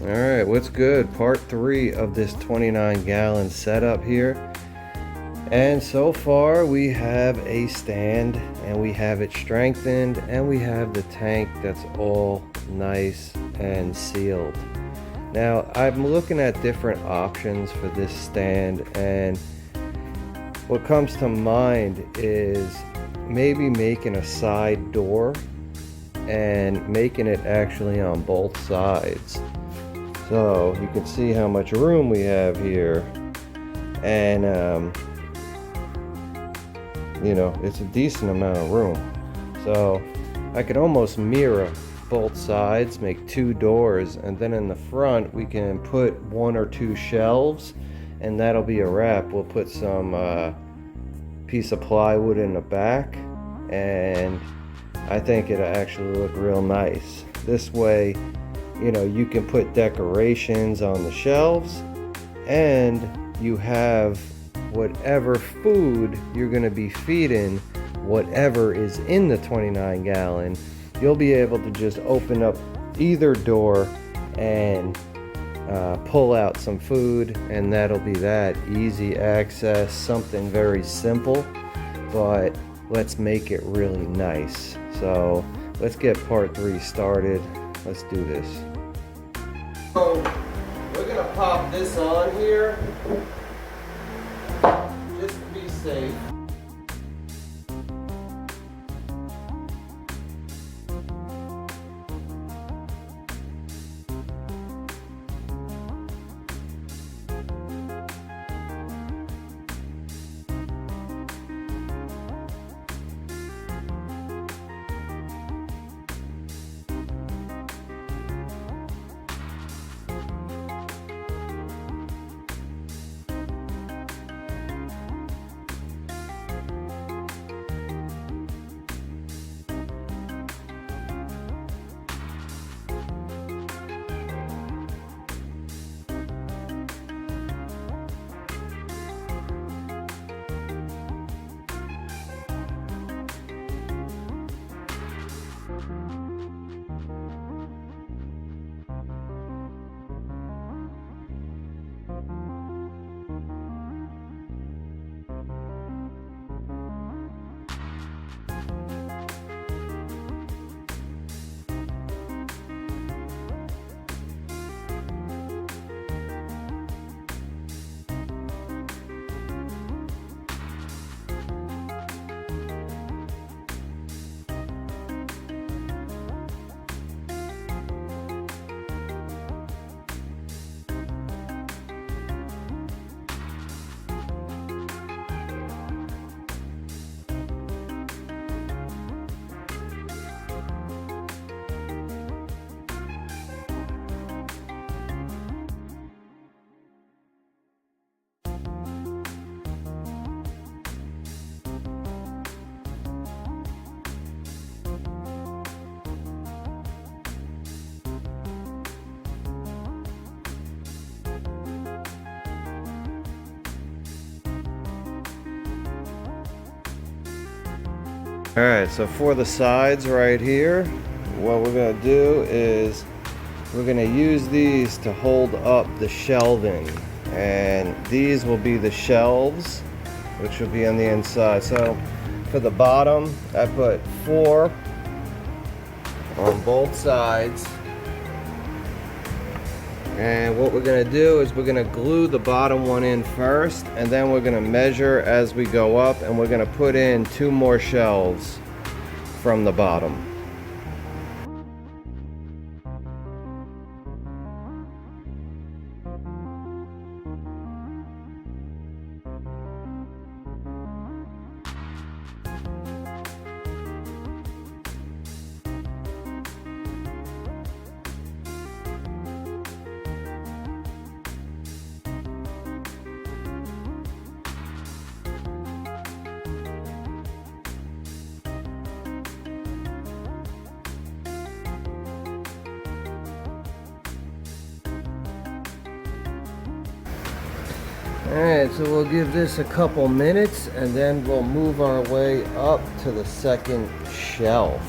All right, what's good? Part 3 of this 29-gallon setup here. And so far we have a stand and we have it strengthened and we have the tank that's all nice and sealed. Now I'm looking at different options for this stand, and what comes to mind is maybe making a side door and making it actually on both sides. So you can see how much room we have here, and you know, it's a decent amount of room. So I could almost mirror both sides, make 2 doors, and then in the front we can put 1 or 2 shelves, and that'll be a wrap. We'll put some piece of plywood in the back, and I think it'll actually look real nice. This way, you know, you can put decorations on the shelves, and you have whatever food you're going to be feeding whatever is in the 29-gallon. You'll be able to just open up either door and pull out some food, and that'll be that. Easy access, something very simple, but let's make it really nice. So let's get part 3 started. Let's do this. So we're gonna pop this on here just to be safe. Alright, so for the sides right here, what we're going to do is we're going to use these to hold up the shelving, and these will be the shelves, which will be on the inside. So for the bottom, I put 4 on both sides, and what we're going to do is we're going to glue the bottom one in first, and then we're going to measure as we go up, and we're going to put in 2 more shelves from the bottom. Alright, so we'll give this a couple minutes and then we'll move our way up to the second shelf.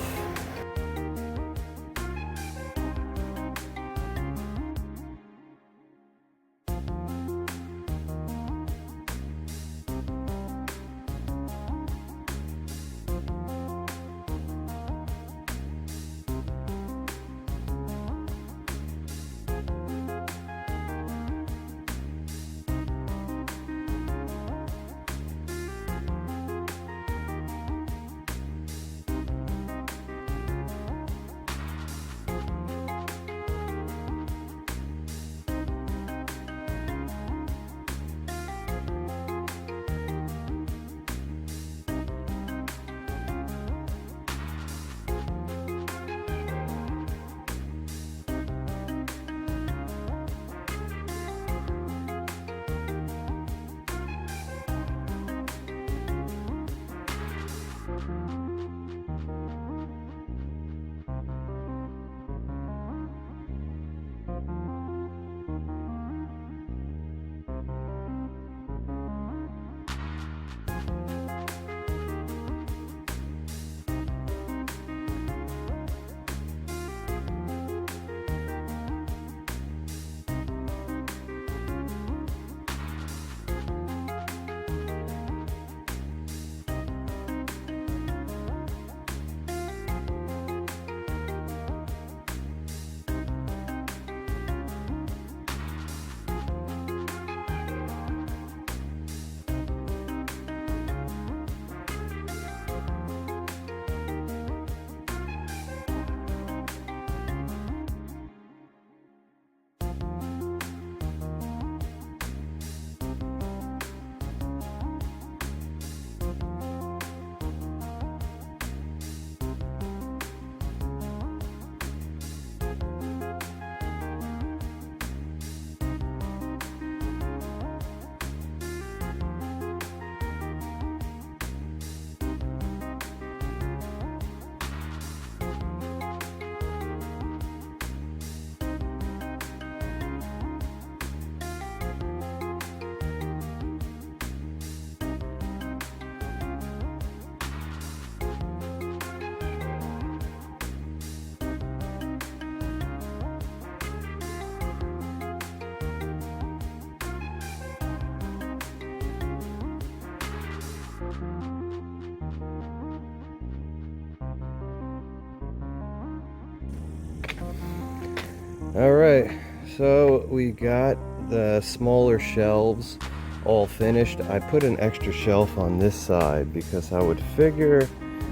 All right, so we got the smaller shelves all finished. I put an extra shelf on this side because I would figure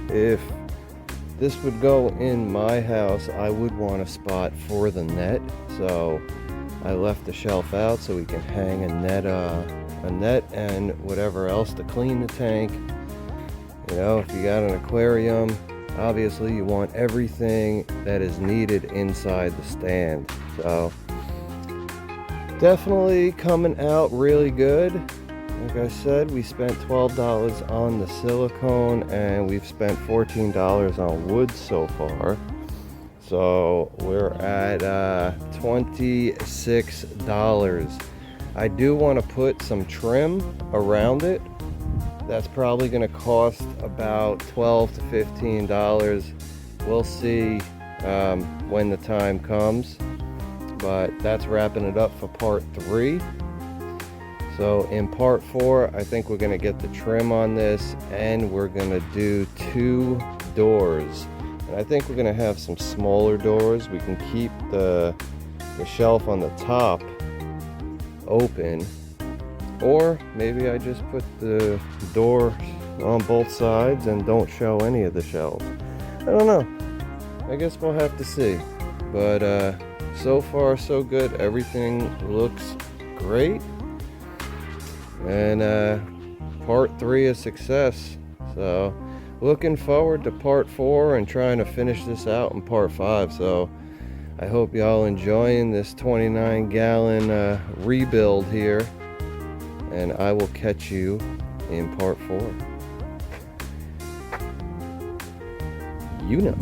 if this would go in my house, I would want a spot for the net. So I left the shelf out so we can hang a net and whatever else to clean the tank. You know, if you got an aquarium, obviously you want everything that is needed inside the stand. So definitely coming out really good. Like I said, we spent $12 on the silicone and we've spent $14 on wood so far. So we're at $26. I do want to put some trim around it. That's probably going to cost about $12 to $15. We'll see when the time comes. But that's wrapping it up for part 3. So in part 4, I think we're going to get the trim on this and we're going to do 2 doors. And I think we're going to have some smaller doors. We can keep the shelf on the top open. Or maybe I just put the door on both sides and don't show any of the shelves. I don't know. I guess we'll have to see. But so far so good. Everything looks great. And part 3 is success. So looking forward to part 4 and trying to finish this out in part 5. So I hope y'all enjoying this 29-gallon rebuild here. And I will catch you in part 4. You know.